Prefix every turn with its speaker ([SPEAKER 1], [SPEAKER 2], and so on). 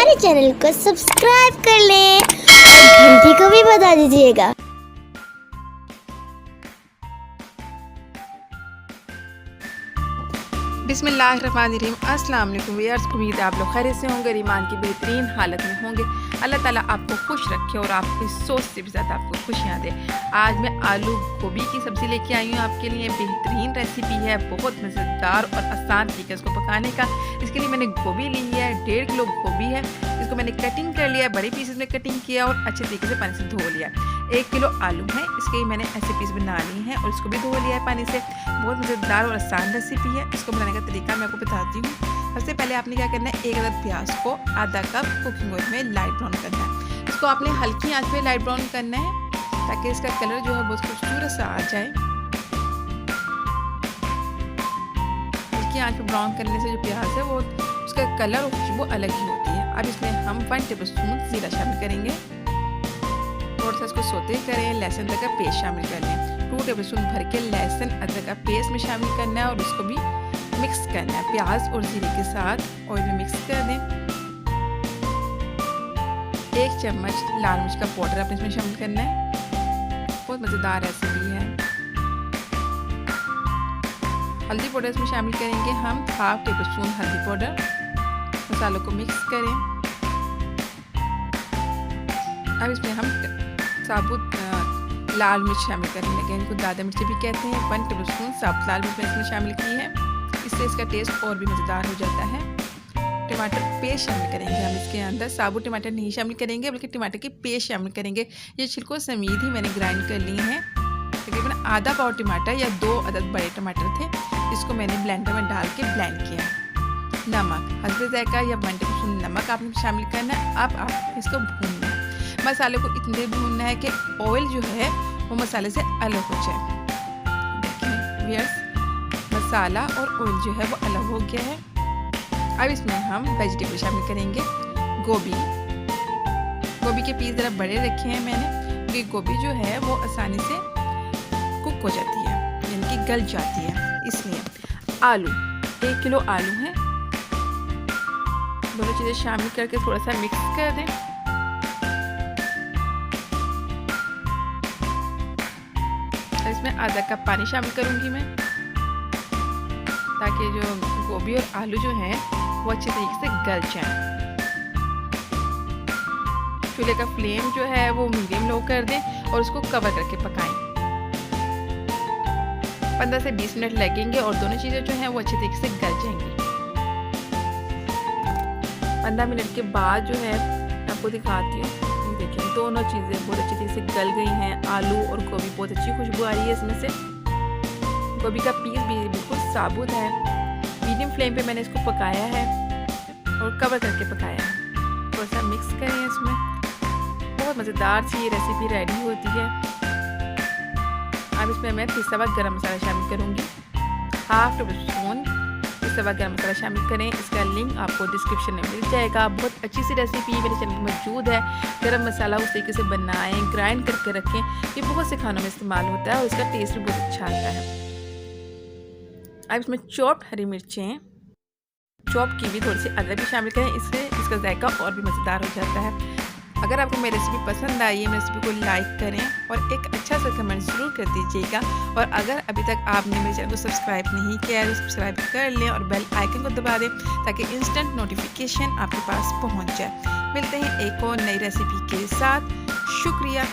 [SPEAKER 1] मेरे चैनल को सब्सक्राइब कर लें और घंटी को भी बजा दीजिएगा।
[SPEAKER 2] बिस्मिल्लाहिर्रहमानिर्रहीम। अस्सलाम वालेकुम व्यूअर्स, उम्मीद है आप लोग खैरियत से होंगे, ईमान की बेहतरीन हालत में होंगे। अल्लाह ताला आपको खुश रखे और आपकी सोच से भी ज़्यादा आपको खुशियाँ दे। आज मैं आलू गोभी की सब्ज़ी लेके आई हूँ आपके लिए। बेहतरीन रेसिपी है, बहुत मज़ेदार और आसान तरीका इसको पकाने का। इसके लिए मैंने गोभी ली है, 1.5 किलो गोभी है। इसको मैंने कटिंग कर लिया, बड़े पीसेस में कटिंग किया और अच्छे तरीके से पानी से धो लिया। 1 किलो आलू है, इसके मैंने ऐसे पीस बना लिए हैं और इसको भी धो लिया है पानी से। बहुत मज़ेदार और आसान रेसिपी है। इसको बनाने का तरीका मैं आपको बताती हूँ। सबसे पहले आपने क्या करना है, 1 अदद प्याज को आधा कप कुकिंग ऑयल में लाइट ब्राउन करना है। इसको आपने हल्की आंच पे लाइट ब्राउन करना है ताकि इसका कलर जो है बहुत खूबसूरत सा आ जाए। हल्की आंच पे ब्राउन करने से जो प्याज है वो उसका कलर और खुशबू अलग ही होती है। अब इसमें हम 1 टेबलस्पून जीरा शामिल करेंगे। थोड़ा सा इसको सोते करें। लहसुन अदरक का पेस्ट शामिल कर लें। 2 टेबलस्पून भर के लहसुन अदरक का पेस्ट में शामिल करना है और उसको भी मिक्स करना है। प्याज और जीरे के साथ ऑयल में मिक्स कर दें। 1 चम्मच लाल मिर्च का पाउडर आपने इसमें शामिल करना है। बहुत मज़ेदार रेसिपी है। हल्दी पाउडर इसमें शामिल करेंगे हम 1/2 टेबलस्पून हल्दी पाउडर। मसालों को मिक्स करें। अब इसमें हम साबुत लाल मिर्च शामिल करने लगे, इनको दादा मिर्ची भी कहते हैं। 1 टेबलस्पून साबुत लाल मिर्च इसमें शामिल की है, इससे इसका टेस्ट और भी मज़ेदार हो जाता है। टमाटर पेस्ट शामिल करेंगे हम इसके अंदर। साबुत टमाटर नहीं शामिल करेंगे बल्कि टमाटर की पेस्ट शामिल करेंगे। ये छिलकों समेत ही मैंने ग्राइंड कर लिए हैं। तकरीबन आधा पाव टमाटर या 2 अदद बड़े टमाटर थे, इसको मैंने ब्लेंडर में डाल के ब्लेंड किया। नमक हस्बे जायका या 1 टेबलस्पून नमक आपने शामिल करना है। अब आप इसको भूनना है। मसाले को इतनी देर भूनना है कि ऑयल जो है वो मसाले से अलग हो जाए। देखिए व्यूअर्स, मसाला और ऑयल जो है वो अलग हो गया है। अब इसमें हम वेजिटेबल शामिल करेंगे। गोभी के पीस ज़रा बड़े रखे हैं मैंने, क्योंकि गोभी जो है वो आसानी से कुक हो जाती है, यानी कि गल जाती है, इसलिए। आलू 1 किलो आलू है। दोनों चीज़ें शामिल करके थोड़ा सा मिक्स कर दें। इसमें आधा कप पानी शामिल करूंगी मैं, ताकि जो गोभी और आलू जो हैं वो अच्छे तरीके से गल जाएं। चूल्हे का फ्लेम जो है वो मीडियम लो कर दें और उसको कवर करके पकाएं। 15 से 20 मिनट लगेंगे और दोनों चीज़ें जो हैं वो अच्छे तरीके से गल जाएंगी। 15 मिनट के बाद जो है आपको दिखाती हूँ। देखिए दोनों चीज़ें बहुत अच्छी तरीके से गल गई हैं। आलू और गोभी बहुत अच्छी खुशबू आ रही है इसमें से। गोभी का पीस भी बिल्कुल साबुत है। मीडियम फ्लेम पे मैंने इसको पकाया है और कवर करके पकाया है। थोड़ा सा मिक्स करें इसमें। बहुत मज़ेदार सी ये रेसिपी रेडी होती है। अब इसमें मैं पिसा हुआ गरम मसाला शामिल करूँगी। 1/2 टेबलस्पून पिसा हुआ गरम मसाला शामिल करें। इसका लिंक आपको डिस्क्रिप्शन में मिल जाएगा। बहुत अच्छी सी रेसिपी मेरे चैनल में मौजूद है। गरम मसाला उस तरीके से बनाएं, ग्राइंड करके रखें। ये बहुत से खानों में इस्तेमाल होता है और इसका टेस्ट भी बहुत अच्छा आता है। अब इसमें चॉप्ड हरी मिर्चें चॉप की भी थोड़ी सी अदरक भी शामिल करें, इससे इसका जायका और भी मज़ेदार हो जाता है। अगर आपको मेरी रेसिपी पसंद आई है, मेरी रेसिपी को लाइक करें और एक अच्छा सा कमेंट ज़रूर कर दीजिएगा। और अगर अभी तक आपने मेरे चैनल को सब्सक्राइब नहीं किया है तो सब्सक्राइब कर लें और बेल आइकन को दबा दें ताकि इंस्टेंट नोटिफिकेशन आपके पास पहुंच जाए। मिलते हैं एक और नई रेसिपी के साथ। शुक्रिया।